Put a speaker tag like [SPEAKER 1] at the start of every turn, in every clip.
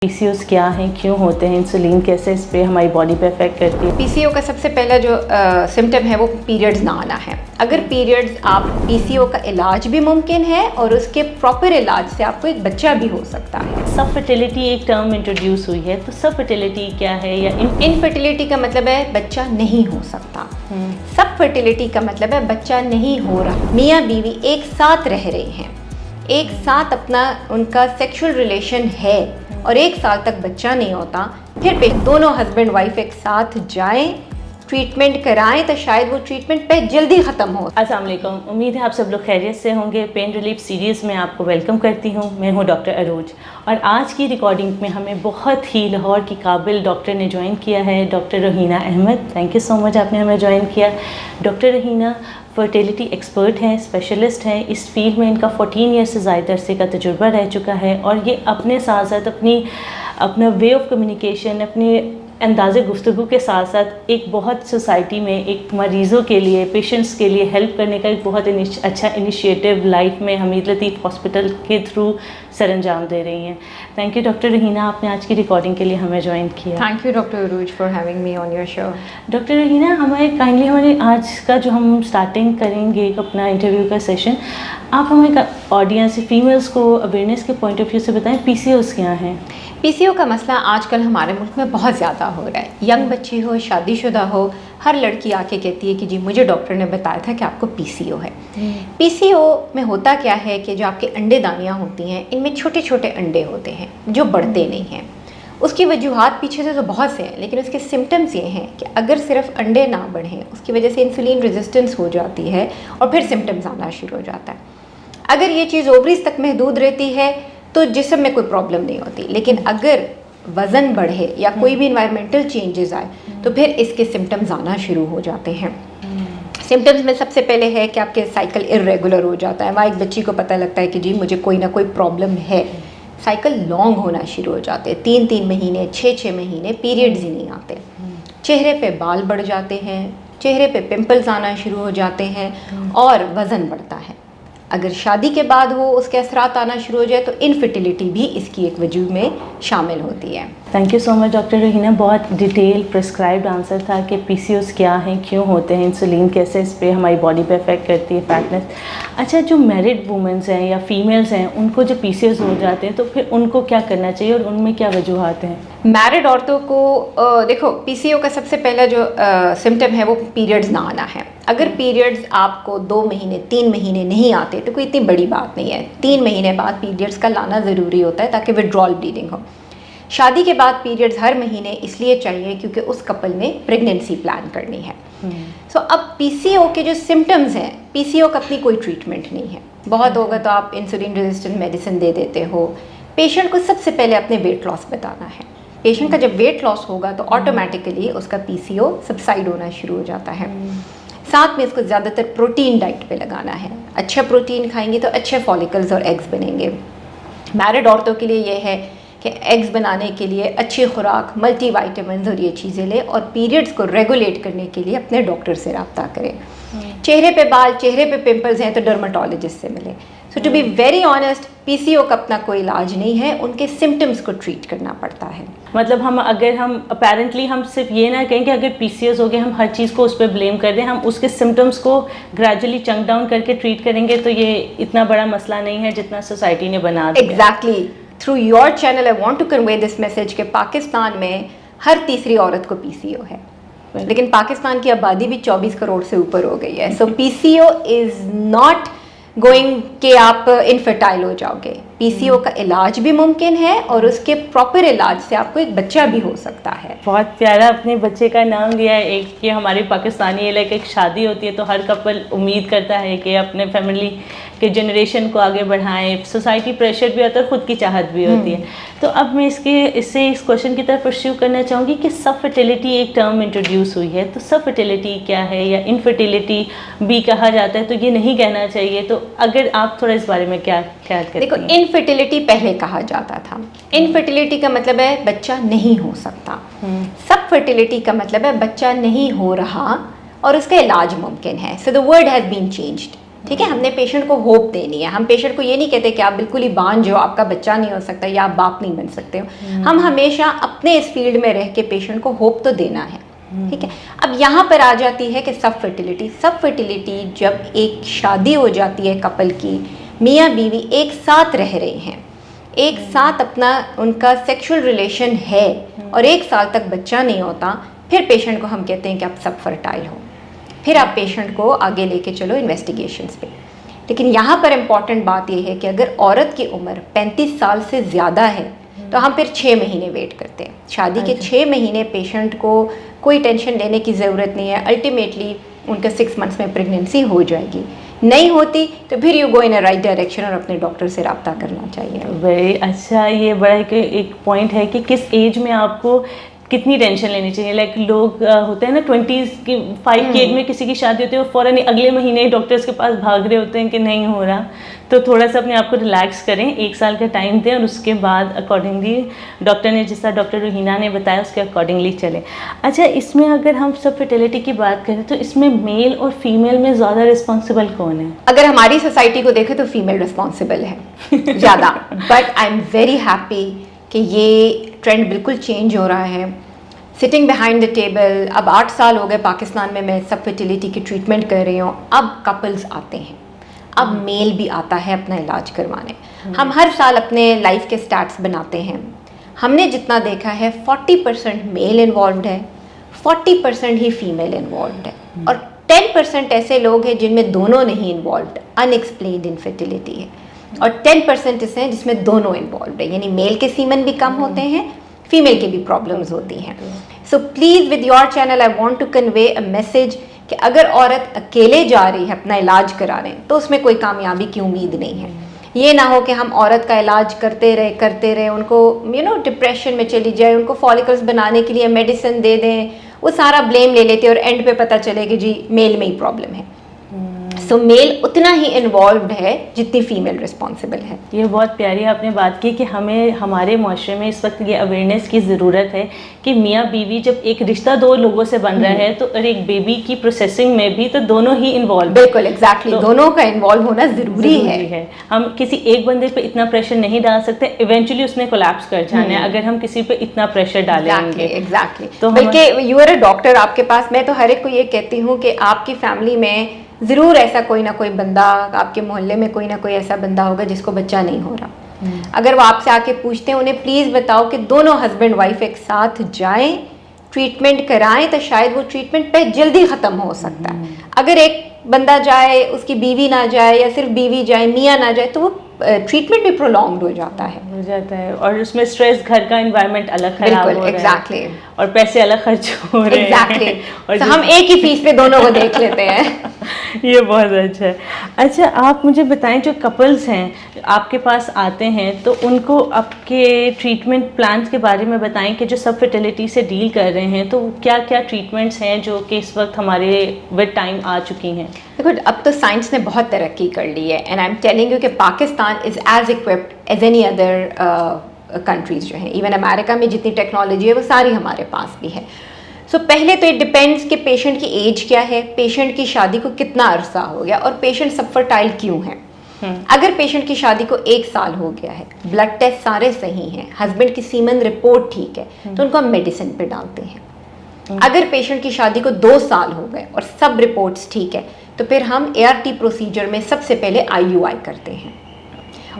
[SPEAKER 1] PCOS क्या हैं, क्यों होते हैं, इंसुलिन कैसे इस पे हमारी बॉडी पे इफेक्ट करती है।
[SPEAKER 2] पीसीओ का सबसे पहला जो सिम्टम है वो पीरियड्स ना आना है। अगर पीरियड्स आप पीसीओ का इलाज भी मुमकिन है और उसके प्रॉपर इलाज से आपको एक बच्चा भी हो सकता है।
[SPEAKER 1] सब फर्टिलिटी एक टर्म इंट्रोड्यूस हुई है, तो सब फर्टिलिटी क्या है या
[SPEAKER 2] इनफर्टिलिटी का मतलब है बच्चा नहीं हो सकता। सब फर्टिलिटी का मतलब है बच्चा नहीं हो रहा। मियाँ बीवी एक साथ रह रहे हैं, एक साथ अपना उनका सेक्सुअल रिलेशन है और एक साल तक बच्चा नहीं होता, फिर दोनों हस्बैंड वाइफ एक साथ जाएं, ट्रीटमेंट कराएं तो शायद वो ट्रीटमेंट पे जल्दी ख़त्म हो।
[SPEAKER 1] अस्सलाम वालेकुम, उम्मीद है आप सब लोग खैरियत से होंगे। पेन रिलीफ सीरीज़ में आपको वेलकम करती हूँ। मैं हूँ डॉक्टर अरूज और आज की रिकॉर्डिंग में हमें बहुत ही लाहौर की काबिल डॉक्टर ने ज्वाइन किया है, डॉक्टर रहीना अहमद। थैंक यू सो मच, आपने हमें ज्वाइन किया। डॉक्टर रहीना फर्टिलिटी एक्सपर्ट हैं, स्पेशलिस्ट हैं। इस फील्ड में इनका 14 ईयर से ज़्यादा अरसे का तजुर्बा रह चुका है और ये अपने साथ साथ अपना वे ऑफ कम्युनिकेशन, अपने अंदाज़े गुफ्तगू के साथ साथ एक बहुत सोसाइटी में एक मरीज़ों के लिए, पेशेंट्स के लिए हेल्प करने का एक बहुत अच्छा इनिशिएटिव लाइफ में हमीद लतीफ़ हॉस्पिटल के थ्रू सर अंजाम दे रही हैं। थैंक यू डॉक्टर रहीना, आपने आज की रिकॉर्डिंग के लिए हमें ज्वाइन किया।
[SPEAKER 2] Thank you doctor Arooj for having me on your show.
[SPEAKER 1] Doctor Raheena, हमारे आज का जो हम स्टार्टिंग करेंगे अपना इंटरव्यू का सेशन, आप हमें ऑडियंस फीमेल्स को अवेयरनेस के पॉइंट ऑफ व्यू से बताएं, पीसीओएस क्या हैं।
[SPEAKER 2] पीसीओ का मसला आजकल हमारे मुल्क में बहुत ज़्यादा हो रहा है। यंग बच्चे हो, शादीशुदा हो, हर लड़की आके कहती है कि जी मुझे डॉक्टर ने बताया था कि आपको पीसीओ है। पीसीओ में होता क्या है कि जो आपके अंडेदानियाँ होती हैं, इनमें छोटे छोटे अंडे होते हैं जो बढ़ते नहीं हैं। उसकी वजूहात पीछे से तो बहुत से हैं, लेकिन उसके सिम्टम्स ये हैं कि अगर सिर्फ अंडे ना बढ़ें, उसकी वजह से इंसुलिन रेजिस्टेंस हो जाती है और फिर सिम्टम्स आना शुरू हो जाता है। अगर ये चीज़ ओवरीज तक महदूद रहती है तो जिस्म में कोई प्रॉब्लम नहीं होती, लेकिन अगर वज़न बढ़े या कोई भी इन्वायरमेंटल चेंजेस आए तो फिर इसके सिम्टम्स आना शुरू हो जाते हैं। सिम्टम्स में सबसे पहले है कि आपके साइकिल इर्रेगुलर हो जाता है। वहाँ एक बच्ची को पता लगता है कि जी मुझे कोई ना कोई प्रॉब्लम है। साइकिल लॉन्ग होना शुरू हो जाते हैं, 3-3 महीने 6-6 महीने पीरियड्स ही नहीं आते। चेहरे पे बाल बढ़ जाते हैं, चेहरे पे पिंपल्स आना शुरू हो जाते हैं और वज़न बढ़ता है। अगर शादी के बाद हो उसके असरात आना शुरू हो जाए तो इनफर्टिलिटी भी इसकी एक वजह में शामिल होती है।
[SPEAKER 1] Thank you so much doctor Raheena, बहुत डिटेल प्रिस्क्राइब्ड आंसर था कि पीसीओएस क्या हैं, क्यों होते हैं, इंसुलिन कैसे इस पे हमारी बॉडी पे इफेक्ट करती है, फैटनेस। अच्छा, जो मैरिड वुमेंस हैं या फीमेल्स हैं, उनको जब पीसीओएस हो जाते हैं तो फिर उनको क्या करना चाहिए और उनमें क्या वजूहात हैं।
[SPEAKER 2] मैरिड औरतों को देखो, पीसीओ का सबसे पहला जो सिम्टम है वो पीरियड्स ना आना है। अगर पीरियड्स आपको 2 महीने 3 महीने नहीं आते तो कोई इतनी बड़ी बात नहीं है। 3 महीने बाद पीरियड्स का लाना ज़रूरी होता है ताकि विड्रॉल ब्लीडिंग हो। शादी के बाद पीरियड्स हर महीने इसलिए चाहिए क्योंकि उस कपल ने प्रेगनेंसी प्लान करनी है। सो अब पीसीओ के जो सिम्टम्स हैं, पीसीओ का अपनी कोई ट्रीटमेंट नहीं है। बहुत होगा तो आप इंसुलिन रेजिस्टेंट मेडिसिन दे देते हो। पेशेंट को सबसे पहले अपने वेट लॉस बताना है। पेशेंट का जब वेट लॉस होगा तो ऑटोमेटिकली उसका पीसीओ सबसाइड होना शुरू हो जाता है। साथ में इसको ज़्यादातर प्रोटीन डाइट पे लगाना है। अच्छा प्रोटीन खाएंगे तो अच्छे फॉलिकल्स और एग्स बनेंगे। मैरिड औरतों के लिए ये है कि एग्स बनाने के लिए अच्छी खुराक, मल्टीविटामिन्स और ये चीज़ें लें और पीरियड्स को रेगुलेट करने के लिए अपने डॉक्टर से रब्ता करें। चेहरे पे बाल, चेहरे पे पिंपल्स हैं तो डर्माटोलॉजिस्ट से मिलें। So to be very honest, PCO का अपना कोई इलाज नहीं है, उनके सिम्टम्स को ट्रीट करना पड़ता है।
[SPEAKER 1] मतलब हम अपेरेंटली हम सिर्फ ये ना कहें कि अगर पीसीओएस हो गया हम हर चीज़ को उस पर ब्लेम कर दें। हम उसके सिम्टम्स को ग्रेजुअली चंक डाउन करके ट्रीट करेंगे तो ये इतना बड़ा मसला नहीं है जितना सोसाइटी ने बना दिया।
[SPEAKER 2] Exactly, through your channel I want to convey this message कि पाकिस्तान में हर तीसरी औरत को पीसीओ है, लेकिन पाकिस्तान की आबादी भी 24 करोड़ से ऊपर हो गई है। सो पीसीओ इज़ नॉट गोइंग कि आप इनफर्टाइल हो जाओगे। पीसीओ का इलाज भी मुमकिन है और उसके प्रॉपर इलाज से आपको एक बच्चा भी हो सकता है।
[SPEAKER 1] बहुत प्यारा अपने बच्चे का नाम लिया है। एक कि हमारी पाकिस्तानी लाइक एक शादी होती है तो हर कपल उम्मीद करता है कि अपने फैमिली के जनरेशन को आगे बढ़ाएं। सोसाइटी प्रेशर भी होता है, खुद की चाहत भी होती है। तो अब मैं इससे इस क्वेश्चन की तरफ परस्यू करना चाहूँगी कि सब फर्टिलिटी एक टर्म इंट्रोड्यूस हुई है, तो सब फर्टिलिटी क्या है या इनफर्टिलिटी भी कहा जाता है, तो ये नहीं कहना चाहिए। तो अगर आप थोड़ा इस बारे में क्या ख्याल करते हैं।
[SPEAKER 2] देखो, इनफर्टिलिटी पहले कहा जाता था। इनफर्टिलिटी का मतलब है बच्चा नहीं हो सकता। सब फर्टिलिटी का मतलब है बच्चा नहीं हो रहा और उसका इलाज मुमकिन है। So the word has been changed. ठीक है, हमने पेशेंट को होप देनी है। हम पेशेंट को ये नहीं कहते कि आप बिल्कुल ही बांझ हो, आपका बच्चा नहीं हो सकता या आप बाप नहीं बन सकते हो। हम हमेशा अपने इस फील्ड में रह के पेशेंट को होप तो देना है, ठीक है। अब यहाँ पर आ जाती है कि सब फर्टिलिटी। सब फर्टिलिटी जब एक शादी हो जाती है कपल की, मियाँ बीवी एक साथ रह रहे हैं, एक साथ अपना उनका सेक्सुअल रिलेशन है और 1 साल तक बच्चा नहीं होता, फिर पेशेंट को हम कहते हैं कि आप सब फर्टाइल हो। फिर आप पेशेंट को आगे लेके चलो इन्वेस्टिगेशंस पे। लेकिन यहाँ पर इम्पॉर्टेंट बात यह है कि अगर औरत की उम्र 35 साल से ज़्यादा है तो हम फिर 6 महीने वेट करते हैं। शादी के 6 महीने पेशेंट को कोई टेंशन लेने की ज़रूरत नहीं है। अल्टीमेटली उनका 6 मंथ्स में प्रेगनेंसी हो जाएगी। नहीं होती तो फिर you go in a right direction और अपने डॉक्टर से रब्ता करना चाहिए।
[SPEAKER 1] वेरी अच्छा, ये बड़ा एक पॉइंट है कि किस एज में आपको कितनी टेंशन लेनी चाहिए। लाइक लोग होते हैं ना 20s की 5 की एज में किसी की शादी होती है, वो फ़ौरन अगले महीने डॉक्टर्स के पास भाग रहे होते हैं कि नहीं हो रहा। तो थोड़ा सा अपने आप को रिलैक्स करें, 1 साल का टाइम दें और उसके बाद अकॉर्डिंगली डॉक्टर ने जिस तरह डॉक्टर रोहिना ने बताया उसके अकॉर्डिंगली चलें। अच्छा, इसमें अगर हम सब फर्टिलिटी की बात करें तो इसमें मेल और फीमेल में ज़्यादा रिस्पॉन्सिबल कौन है?
[SPEAKER 2] अगर हमारी सोसाइटी को देखें तो फीमेल रिस्पॉन्सिबल है ज़्यादा। But I am very happy कि ये ट्रेंड बिल्कुल चेंज हो रहा है। सिटिंग बिहाइंड द टेबल, अब 8 साल हो गए पाकिस्तान में मैं सब फर्टिलिटी की ट्रीटमेंट कर रही हूँ। अब कपल्स आते हैं, अब मेल भी आता है अपना इलाज करवाने। हम हर साल अपने लाइफ के स्टैट्स बनाते हैं। हमने जितना देखा है 40% मेल इन्वॉल्व है, 40% ही फीमेल इन्वॉल्व है और 10% ऐसे लोग हैं जिनमें दोनों नहीं इन्वॉल्व, अनएक्सप्लेन्ड इनफर्टिलिटी है। और 10% ऐसे हैं जिसमें दोनों इन्वॉल्व है, यानी मेल के सीमन भी कम होते हैं, फीमेल के भी प्रॉब्लम्स होती हैं। So please with your channel I want to convey a message कि अगर औरत अकेले जा रही है अपना इलाज कराने तो उसमें कोई कामयाबी की उम्मीद नहीं है। ये ना हो कि हम औरत का इलाज करते रहे उनको डिप्रेशन में चली जाए, उनको फॉलिकल्स बनाने के लिए मेडिसिन दे दें, वो सारा ब्लेम ले लेते हैं और एंड पे पता चले कि जी मेल में ही प्रॉब्लम है। सो मेल उतना ही इन्वॉल्व्ड है जितनी फीमेल रिस्पॉन्सिबल है।
[SPEAKER 1] ये बहुत प्यारी आपने बात की कि हमें हमारे माशरे में इस वक्त ये अवेयरनेस की ज़रूरत है कि मियाँ बीवी जब एक रिश्ता 2 लोगों से बन रहा है तो और एक बेबी की प्रोसेसिंग में भी तो दोनों ही इन्वॉल्व।
[SPEAKER 2] बिल्कुल एग्जैक्टली, दोनों का इन्वॉल्व होना ज़रूरी है।
[SPEAKER 1] हम किसी एक बंदे पे इतना प्रेशर नहीं डाल सकते, इवेंचुअली उसने कोलैप्स कर जाना है अगर हम किसी पे इतना प्रेशर डालेंगे।
[SPEAKER 2] एग्जैक्टली तो बल्कि यू आर अ डॉक्टर, आपके पास, मैं तो हर एक को ये कहती हूँ कि आपकी फैमिली में ज़रूर ऐसा कोई ना कोई बंदा, आपके मोहल्ले में कोई ना कोई ऐसा बंदा होगा जिसको बच्चा नहीं हो रहा। अगर वो आपसे आके पूछते हैं, उन्हें प्लीज़ बताओ कि दोनों हस्बैंड वाइफ एक साथ जाएं, ट्रीटमेंट कराएं, तो शायद वो ट्रीटमेंट पे जल्दी ख़त्म हो सकता है। अगर एक बंदा जाए, उसकी बीवी ना जाए या सिर्फ बीवी जाए, मियाँ ना जाए, तो वो ट्रीटमेंट भी प्रोलॉन्ग्ड हो जाता है
[SPEAKER 1] और उसमें स्ट्रेस, घर का एनवायरनमेंट अलग खराब हो रहा है और पैसे अलग खर्च हो रहे हैं
[SPEAKER 2] और तो हम एक ही फीस पे दोनों को देख लेते हैं।
[SPEAKER 1] ये बहुत अच्छा है। अच्छा, आप मुझे बताएं जो कपल्स हैं आपके पास आते हैं तो उनको आपके ट्रीटमेंट प्लान्स के बारे में बताएं कि जो सब फर्टिलिटी से डील कर रहे हैं तो क्या क्या ट्रीटमेंट्स हैं जो कि इस वक्त हमारे विद टाइम आ चुकी हैं।
[SPEAKER 2] देखो, अब तो साइंस ने बहुत तरक्की कर ली है and I am telling you कि Pakistan is as equipped as any other countries जो हैं। इवन अमेरिका में जितनी टेक्नोलॉजी है वो सारी हमारे पास भी है। सो पहले तो इट डिपेंड्स कि पेशेंट की एज क्या है, पेशेंट की शादी को कितना अरसा हो गया और पेशेंट सब फर्टाइल क्यों है। अगर पेशेंट की शादी को 1 साल हो गया है, ब्लड टेस्ट सारे सही हैं, हस्बैंड की सीमन रिपोर्ट ठीक है, तो उनको हम मेडिसिन पे डालते हैं। अगर पेशेंट की शादी को 2 साल हो गए और सब रिपोर्ट्स ठीक है तो फिर हम ART प्रोसीजर में सबसे पहले IUI करते हैं।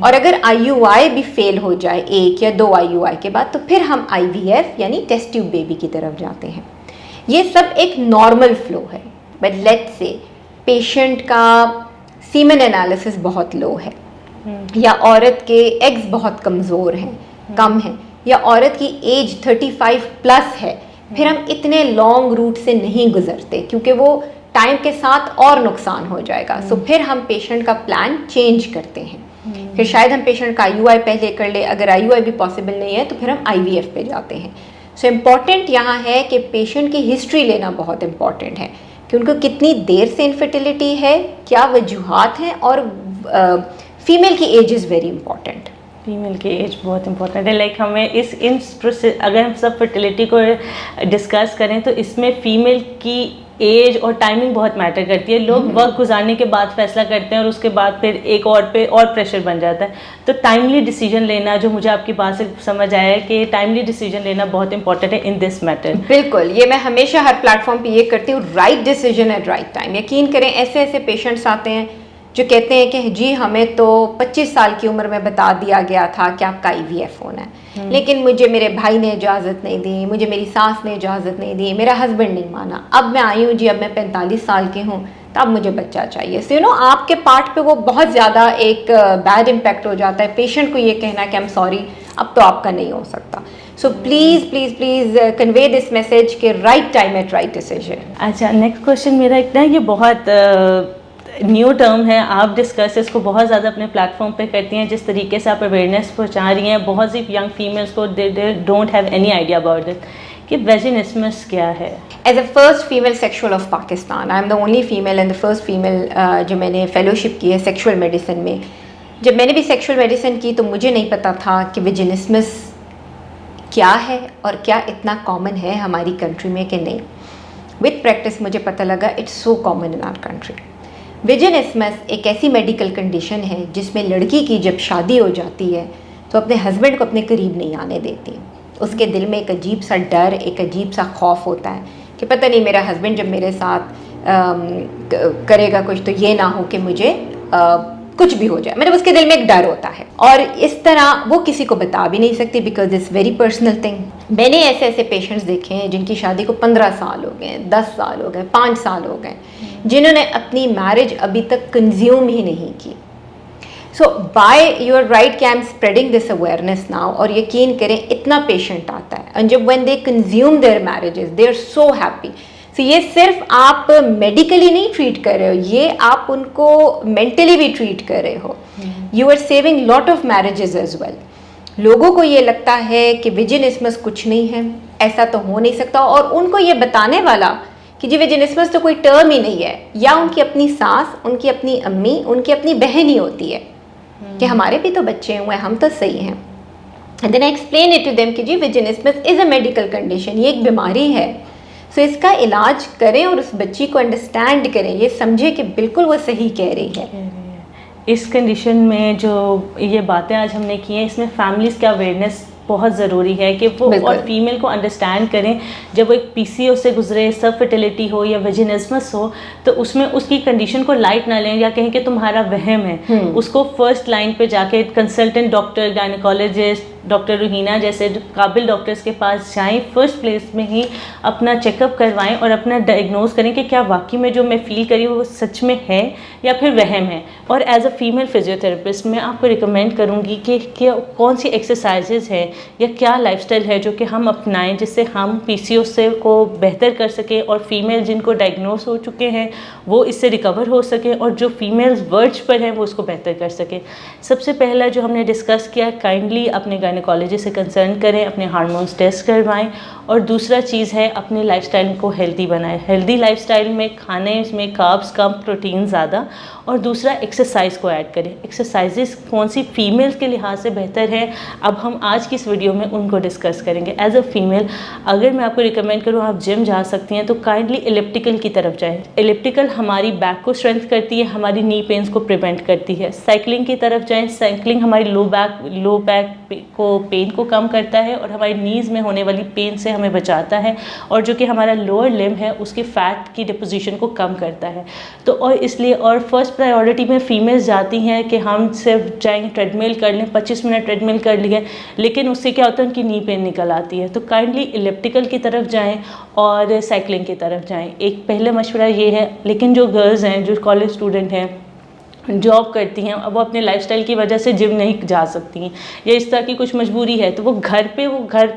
[SPEAKER 2] और अगर IUI भी फेल हो जाए 1 या 2 IUI के बाद तो फिर हम IVF यानी टेस्ट ट्यूब बेबी की तरफ जाते हैं। ये सब एक नॉर्मल फ्लो है। बट लेट्स से पेशेंट का सीमन एनालिसिस बहुत लो है या औरत के एग्स बहुत कमज़ोर हैं, कम हैं, या औरत की एज 35 प्लस है, फिर हम इतने लॉन्ग रूट से नहीं गुजरते क्योंकि वो टाइम के साथ और नुकसान हो जाएगा। सो फिर हम पेशेंट का प्लान चेंज करते हैं। फिर शायद हम पेशेंट का IUI पहले कर ले, अगर IUI भी पॉसिबल नहीं है तो फिर हम IVF पे जाते हैं। सो इम्पॉर्टेंट यहाँ है कि पेशेंट की हिस्ट्री लेना बहुत इम्पॉर्टेंट है कि उनको कितनी देर से इनफर्टिलिटी है, क्या वजूहात हैं, और फीमेल की age is very important.
[SPEAKER 1] Female की एज बहुत इंपॉर्टेंट है। लाइक हमें इस प्रोसेस, अगर हम सब फर्टिलिटी को डिस्कस करें तो इसमें फ़ीमेल की एज और टाइमिंग बहुत मैटर करती है। लोग वक्त गुजारने के बाद फैसला करते हैं और उसके बाद फिर एक और पे और प्रेशर बन जाता है। तो टाइमली डिसीजन लेना, जो मुझे आपकी बात से समझ आया है कि टाइमली डिसीजन लेना बहुत इंपॉर्टेंट है इन दिस मैटर।
[SPEAKER 2] बिल्कुल, ये मैं हमेशा हर प्लेटफॉर्म पे ये करती हूँ, right decision at right time. यकीन करें, ऐसे ऐसे पेशेंट्स आते हैं जो कहते हैं कि जी हमें तो 25 साल की उम्र में बता दिया गया था कि आपका IVF होना है, लेकिन मुझे मेरे भाई ने इजाज़त नहीं दी, मुझे मेरी सास ने इजाज़त नहीं दी, मेरा हस्बैंड नहीं माना, अब मैं आई हूँ जी, अब मैं 45 साल की हूँ, तो अब मुझे बच्चा चाहिए। सो आपके पार्ट पे वो बहुत ज़्यादा एक बैड इम्पैक्ट हो जाता है। पेशेंट को ये कहना कि आई एम सॉरी, अब तो आपका नहीं हो सकता। So please please please convey this message के right time at right decision.
[SPEAKER 1] अच्छा, नेक्स्ट क्वेश्चन मेरा इतना, ये बहुत न्यू टर्म है, आप डिस्कस इसको बहुत ज़्यादा अपने प्लेटफॉर्म पे करती हैं, जिस तरीके से आप अवेयरनेस पहुंचा रही हैं बहुत सी यंग फीमेल्स को, they don't have any idea about it, कि वेजिनिस्मस क्या है।
[SPEAKER 2] As a first female sexual of Pakistan, I am the only female and the first female जो मैंने फेलोशिप की है सेक्सुअल मेडिसिन में। जब मैंने भी सेक्सुअल मेडिसिन की तो मुझे नहीं पता था कि वेजिनिस्मस क्या है और क्या इतना कॉमन है हमारी कंट्री में कि नहीं। विद प्रैक्टिस मुझे पता लगा it's so common in our country. Vaginismus एक ऐसी मेडिकल कंडीशन है जिसमें लड़की की जब शादी हो जाती है तो अपने हस्बैंड को अपने करीब नहीं आने देती। उसके दिल में एक अजीब सा डर, एक अजीब सा खौफ होता है कि पता नहीं मेरा हस्बैंड जब मेरे साथ करेगा कुछ तो ये ना हो कि मुझे कुछ भी हो जाए। मतलब उसके दिल में एक डर होता है और इस तरह वो किसी को बता भी नहीं सकती because it's very personal thing. मैंने ऐसे ऐसे पेशेंट्स देखे हैं जिनकी शादी को 15 साल हो गए, 10 साल हो गए, 5 साल हो गए, जिन्होंने अपनी मैरिज अभी तक कंज्यूम ही नहीं की। सो बाय यूर राइट कि I am spreading this awareness now, और यकीन करें इतना पेशेंट आता है एंड जब when they consume their marriages they are so happy. तो ये सिर्फ आप मेडिकली नहीं ट्रीट कर रहे हो, ये आप उनको मेंटली भी ट्रीट कर रहे हो। You are saving lot of marriages as well. लोगों को ये लगता है कि वेजिनिस्मस कुछ नहीं है, ऐसा तो हो नहीं सकता, और उनको ये बताने वाला कि जी वेजिनिस्मस तो कोई टर्म ही नहीं है, या उनकी अपनी सास, उनकी अपनी अम्मी, उनकी अपनी बहन ही होती है कि हमारे भी तो बच्चे हुए, हम तो सही हैं। And then I explain it to them कि जी vaginismus is a medical condition, ये एक बीमारी है। सो इसका इलाज करें और उस बच्ची को अंडरस्टैंड करें, ये समझे कि बिल्कुल वो सही कह रही है।
[SPEAKER 1] इस कंडीशन में जो ये बातें आज हमने की हैं, इसमें फैमिलीज़ का अवेयरनेस बहुत ज़रूरी है कि वो और फीमेल को अंडरस्टैंड करें। जब वो एक PCO से गुजरे, सब फर्टिलिटी हो या वेजिनिस्मस हो, तो उसमें उसकी कंडीशन को लाइट ना लें या कहें कि तुम्हारा वहम है। उसको फर्स्ट लाइन पे जाके कंसल्टेंट डॉक्टर, गायनेकोलॉजिस्ट, डॉक्टर रूहीना जैसे काबिल डॉक्टर्स के पास जाएं, फर्स्ट प्लेस में ही अपना चेकअप करवाएं और अपना डायग्नोज करें कि क्या वाकई में जो मैं फील करी हूँ वो सच में है या फिर वहम है। और एज अ फीमेल फिजियोथेरेपिस्ट मैं आपको रिकमेंड करूँगी कि कौन सी एक्सरसाइजेज है या क्या लाइफस्टाइल है जो कि हम अपनाएं जिससे हम PCO से को बेहतर कर सकें और फीमेल जिनको डायग्नोज हो चुके हैं वो इससे रिकवर हो सकें और जो फीमेल्स वर्ज पर हैं वो उसको बेहतर कर सकें। सबसे पहला जो हमने डिस्कस किया, काइंडली अपने गायनेकोलॉजिस्ट से कंसर्न करें, अपने हार्मोन्स टेस्ट करवाएं, और दूसरा चीज़ है अपने लाइफस्टाइल को हेल्दी बनाएं। हेल्दी लाइफस्टाइल में खाने में कार्ब्स कम, प्रोटीन ज़्यादा, और दूसरा एक्सरसाइज को ऐड करें। एक्सरसाइजेस कौन सी फीमेल्स के लिहाज से बेहतर है, अब हम आज की इस वीडियो में उनको डिस्कस करेंगे। एज अ फीमेल अगर मैं आपको रिकमेंड करूँ आप जिम जा सकती हैं तो काइंडली एलिप्टिकल की तरफ जाएं। एलिप्टिकल हमारी बैक को स्ट्रेंथ करती है, हमारी नी पेन्स को प्रिवेंट करती है। साइकिलिंग की तरफ जाएं। साइकिलिंग हमारी लो बैक को पेन को कम करता है और हमारी नीज़ में होने वाली पेन से हमें बचाता है, और जो कि हमारा लोअर लिम्ब है उसके फैट की डिपोजिशन को कम करता है। तो और इसलिए और फर्स्ट प्रायोरिटी में फीमेल्स जाती हैं कि हम सिर्फ जाएंगे ट्रेडमिल कर लें, 25 मिनट ट्रेडमिल कर लिए, लेकिन उससे क्या होता है उनकी नी पेन निकल आती है। तो काइंडली इलेप्टिकल की तरफ जाएं और साइकिलिंग की तरफ जाएं। एक पहला मशवरा ये है। लेकिन जो गर्ल्स हैं, जो कॉलेज स्टूडेंट हैं, जॉब करती हैं, अब वो अपने लाइफस्टाइल की वजह से जिम नहीं जा सकती हैं या इस तरह की कुछ मजबूरी है, तो वो घर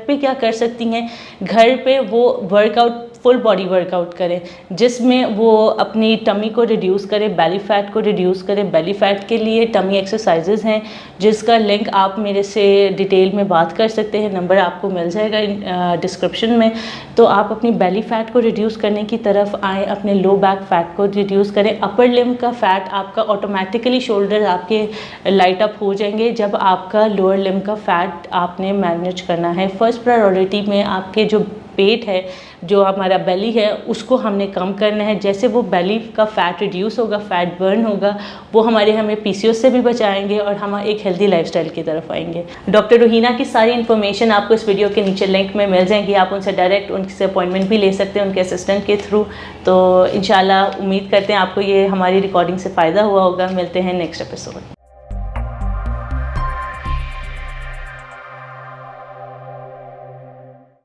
[SPEAKER 1] पे क्या कर सकती हैं, घर पे वो वर्कआउट, फुल बॉडी वर्कआउट करें जिसमें वो अपनी टमी को रिड्यूस करें, बेली फैट को रिड्यूस करें। बेली फैट के लिए टमी एक्सरसाइजेज हैं जिसका लिंक आप मेरे से डिटेल में बात कर सकते हैं, नंबर आपको मिल जाएगा डिस्क्रिप्शन में। तो आप अपनी बेली फैट को रिड्यूस करने की तरफ आएँ, अपने लो बैक फैट को रिड्यूस करें। अपर लिम्ब का फैट आपका ऑटोमेटिकली शोल्डर आपके लाइट अप हो जाएंगे जब आपका लोअर लिम्ब का फैट आपने मैनेज करना है। फर्स्ट प्रायोरिटी में आपके जो पेट है, जो हमारा बेली है, उसको हमने कम करना है। जैसे वो बेली का फ़ैट रिड्यूस होगा, फ़ैट बर्न होगा, वो हमें पीसीओएस से भी बचाएंगे और हम एक हेल्दी लाइफस्टाइल की तरफ आएंगे। डॉक्टर रोहिना की सारी इन्फॉर्मेशन आपको इस वीडियो के नीचे लिंक में मिल जाएंगी। आप उनसे डायरेक्ट उनसे अपॉइंटमेंट भी ले सकते हैं उनके असिस्टेंट के थ्रू। तो इंशाल्लाह उम्मीद करते हैं आपको ये हमारी रिकॉर्डिंग से फ़ायदा हुआ होगा। मिलते हैं नेक्स्ट एपिसोड।